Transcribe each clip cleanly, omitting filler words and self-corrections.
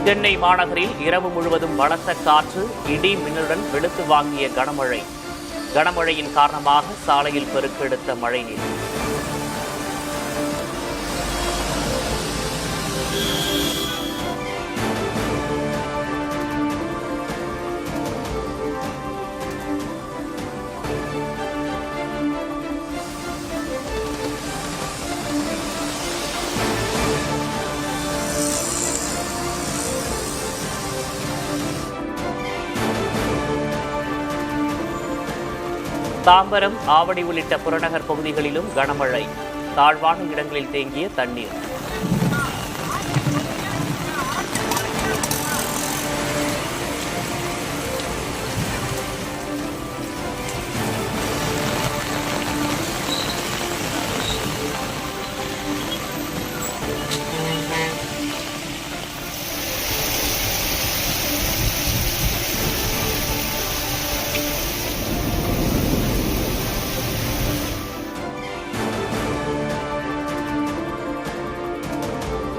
சென்னை மாநகரில் இரவு முழுவதும் பலத்த காற்று, இடி மின்னலுடன் வெளுத்து வாங்கிய கனமழை. கனமழையின் காரணமாக சாலையில் பெருக்கெடுத்த மழைநீர். தாம்பரம், ஆவடி உள்ளிட்ட புறநகர் பகுதிகளிலும் கனமழை. தாழ்வான இடங்களில் தேங்கிய தண்ணீர்.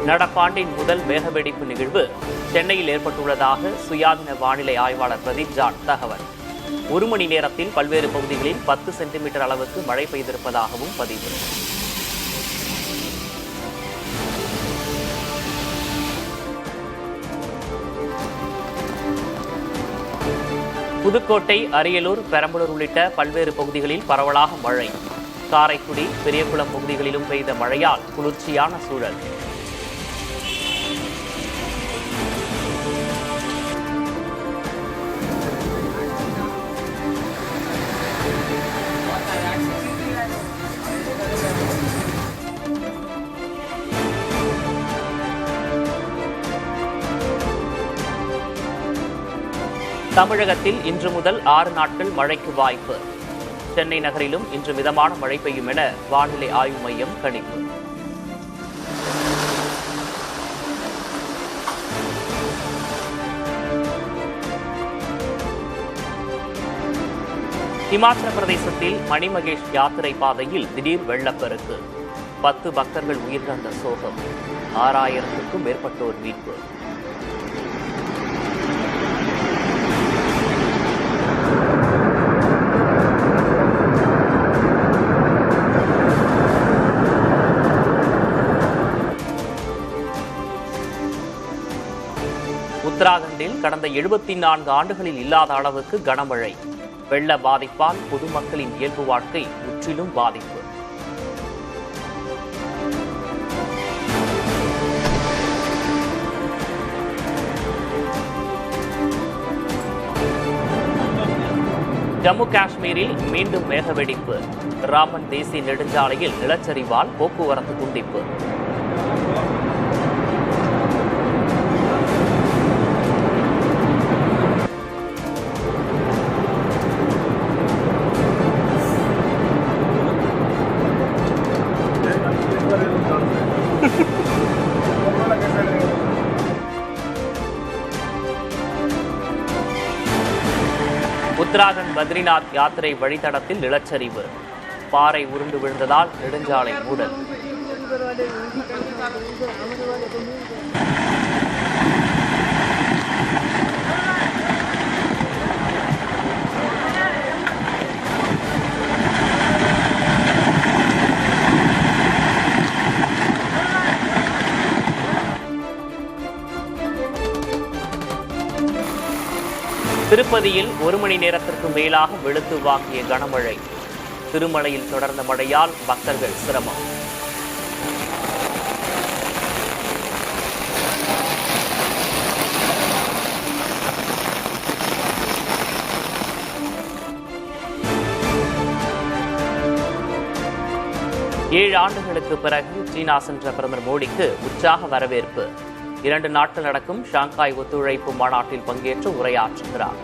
நடப்பாண்டின் முதல் மேகவெடிப்பு நிகழ்வு சென்னையில் ஏற்பட்டுள்ளதாக சுயாதீன வானிலை ஆய்வாளர் பிரதீப் ஜான் தகவல். 1 மணி நேரத்தில் பல்வேறு பகுதிகளில் 10 சென்டிமீட்டர் அளவுக்கு மழை பெய்திருப்பதாகவும் பதிவு. புதுக்கோட்டை, அரியலூர், பெரம்பலூர் உள்ளிட்ட பல்வேறு பகுதிகளில் பரவலாக மழை. காரைக்குடி, பெரியகுளம் பகுதிகளிலும் பெய்த மழையால் குளிர்ச்சியான சூழல். தமிழகத்தில் இன்று முதல் 6 நாட்கள் மழைக்கு வாய்ப்பு. சென்னை நகரிலும் இன்று மிதமான மழை பெய்யும் என வானிலை ஆய்வு மையம் கணிப்பு. இமாச்சல பிரதேசத்தில் மணிமகேஷ் யாத்திரை பாதையில் திடீர் வெள்ளப்பெருக்கு. 10 பக்தர்கள் உயிரிழந்த சோகம். 6000க்கும் மேற்பட்டோர் மீட்பு. உத்தராகண்டில் கடந்த 74 ஆண்டுகளில் இல்லாத அளவுக்கு கனமழை. வெள்ள பாதிப்பால் பொதுமக்களின் இயல்பு வாழ்க்கை முற்றிலும் பாதிப்பு. ஜம்மு காஷ்மீரில் மீண்டும் மேகவெடிப்பு. ராமன் தேசிய நெடுஞ்சாலையில் நிலச்சரிவால் போக்குவரத்து துண்டிப்பு. உத்தராகண்ட் பத்ரிநாத் யாத்திரை வழித்தடத்தில் நிலச்சரிவு. பாறை உருண்டு விழுந்ததால் நெடுஞ்சாலை மூடல். திருப்பதியில் 1 மணி நேரத்திற்கு மேலாக வெளுத்து வாங்கிய கனமழை. திருமலையில் தொடர்ந்த மழையால் பக்தர்கள் சிரமம். ஏழு ஆண்டுகளுக்கு பிறகு சீனா சென்ற பிரதமர் மோடிக்கு உற்சாக வரவேற்பு. 2 நாட்கள் நடக்கும் ஷாங்காய் ஒத்துழைப்பு மாநாட்டில் பங்கேற்று உரையாற்றுகிறார்.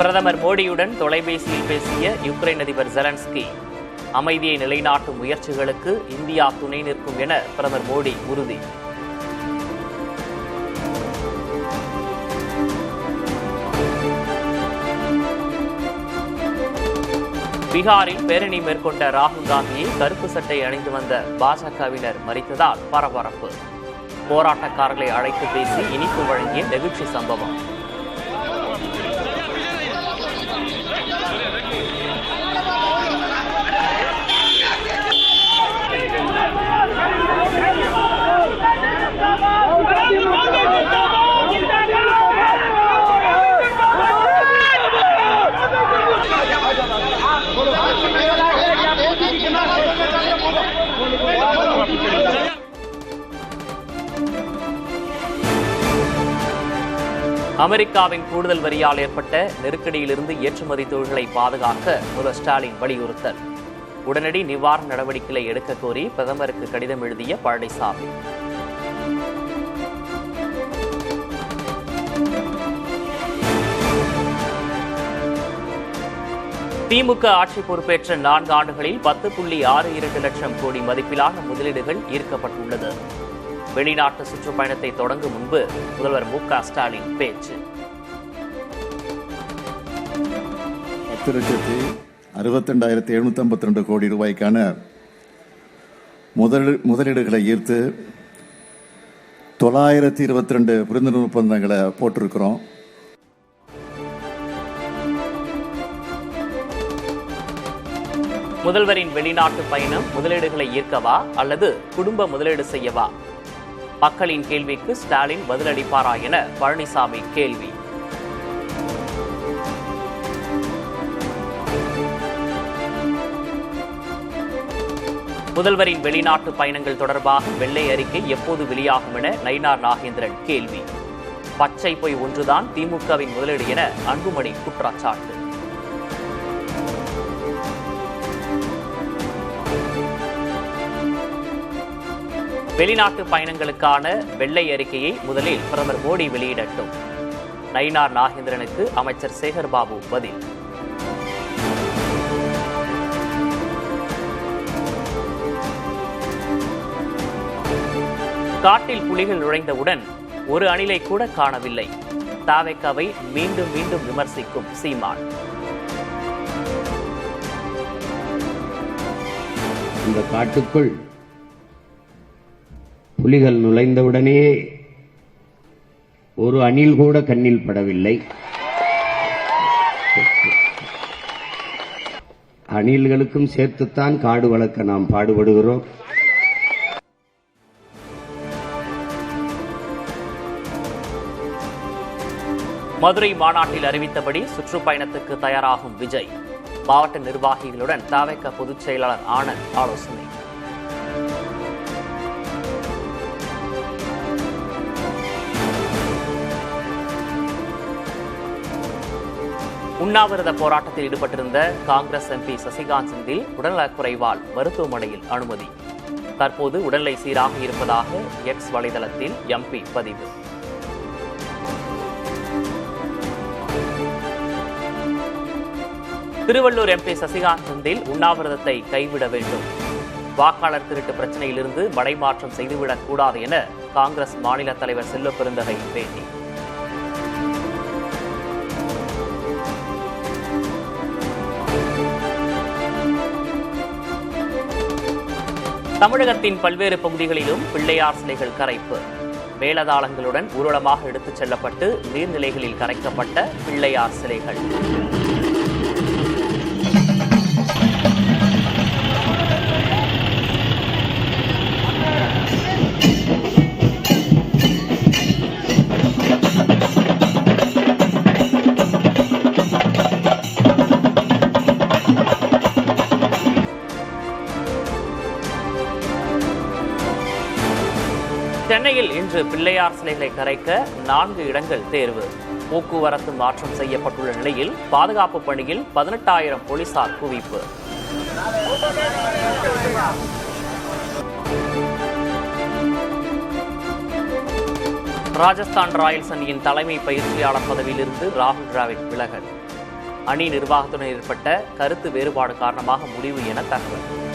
பிரதமர் மோடியுடன் தொலைபேசியில் பேசிய யுக்ரைன் அதிபர் ஜெலன்ஸ்கி, அமைதியை நிலைநாட்டும் முயற்சிகளுக்கு இந்தியா துணை நிற்கும் என பிரதமர் மோடி உறுதி. பீகாரில் பேரணி மேற்கொண்ட ராகுல் காந்தியை கருப்பு சட்டை அணிந்து வந்த பாஜகவினர் மறித்ததால் பரபரப்பு. போராட்டக்காரர்களை அழைத்து பேசி இனிப்பு வழங்கிய நெகிழ்ச்சி சம்பவம். அமெரிக்காவின் கூடுதல் வரியால் ஏற்பட்ட நெருக்கடியிலிருந்து ஏற்றுமதி தொழில்களை பாதுகாக்க முதல்வர் ஸ்டாலின் வலியுறுத்தல். உடனடி நிவாரண நடவடிக்கைகளை எடுக்க கோரி பிரதமருக்கு கடிதம் எழுதிய பழனிசாமி. திமுக ஆட்சி பொறுப்பேற்ற 4 ஆண்டுகளில் 10.62 லட்சம் கோடி மதிப்பிலான முதலீடுகள் ஈர்க்கப்பட்டுள்ளது. வெளிநாட்டு சுற்றுப்பயணத்தை தொடங்கும் முன்பு முதல்வர் மு.க. ஸ்டாலின் பேச்சு. 10,62,752 கோடி ரூபாய்க்கான முதலீடுகளை ஈர்த்து 922 புரிந்துணர்வு ஒப்பந்தங்களை போட்டிருக்கிறோம். முதல்வரின் வெளிநாட்டு பயணம் முதலீடுகளை ஈர்க்கவா அல்லது குடும்ப முதலீடு செய்யவா? மக்களின் கேள்விக்கு ஸ்டாலின் பதிலளிப்பாரா என பழனிசாமி கேள்வி. முதல்வரின் வெளிநாட்டு பயணங்கள் தொடர்பாக வெள்ளை அறிக்கை எப்போது வெளியாகும் என நயினார் நாகேந்திரன் கேள்வி. பச்சை பொய் ஒன்றுதான் திமுகவின் முதலீடு என அன்புமணி குற்றச்சாட்டு. வெளிநாட்டு பயணங்களுக்கான வெள்ளை அறிக்கையை முதலில் பிரதமர் மோடி வெளியிடட்டும். நயினார் நாகேந்திரனுக்கு அமைச்சர் சேகர்பாபு பதில். காட்டில் புலிகள் நுழைந்தவுடன் ஒரு அணிலை கூட காணவில்லை. தாவேக்காவை மீண்டும் மீண்டும் விமர்சிக்கும் சீமான். இந்த காட்டுக்குள் புலிகள் நுழைந்தவுடனே ஒரு அணில் கூட கண்ணில் படவில்லை. அணில்களுக்கும் சேர்த்துத்தான் காடு வளர்க்க நாம் பாடுபடுகிறோம். மதுரை மாநாட்டில் அறிவித்தபடி சுற்றுப்பயணத்துக்கு தயாராகும் விஜய். மாவட்ட நிர்வாகிகளுடன் தவேக பொதுச் செயலாளர் ஆனந்த் ஆலோசனை. உண்ணாவிரத போராட்டத்தில் ஈடுபட்டிருந்த காங்கிரஸ் எம்பி சசிகாந்த் செந்தில் உடல்நலக்குறைவால் மருத்துவமனையில் அனுமதி. தற்போது உடல்நிலை சீராக இருப்பதாக எக்ஸ் வலைதளத்தில் எம்பி பதிவு. திருவள்ளூர் எம்பி சசிகாந்த் செந்தில் உண்ணாவிரதத்தை கைவிட வேண்டும். வாக்காளர் திருட்டு பிரச்சனையிலிருந்து மடைமாற்றம் செய்துவிடக் கூடாது என காங்கிரஸ் மாநில தலைவர் செல்வ பெருந்தகை பேட்டி. தமிழகத்தின் பல்வேறு பகுதிகளிலும் பிள்ளையார் சிலைகள் கரைப்பு. மேளதாளங்களுடன் ஊர்வலமாக எடுத்துச் செல்லப்பட்டு நீர்நிலைகளில் கரைக்கப்பட்ட பிள்ளையார் சிலைகள். சென்னையில் இன்று பிள்ளையார் சிலைகளை கரைக்க 4 இடங்கள் தேர்வு. போக்குவரத்து மாற்றம் செய்யப்பட்டுள்ள நிலையில் பாதுகாப்பு பணியில் 18,000 போலீசார் குவிப்பு. ராஜஸ்தான் ராயல்ஸ் அணியின் தலைமை பயிற்சியாளர் பதவியிலிருந்து ராகுல் டிராவிட் விலகல். அணி நிர்வாகத்துடன் ஏற்பட்ட கருத்து வேறுபாடு காரணமாக முடிவு என தகவல்.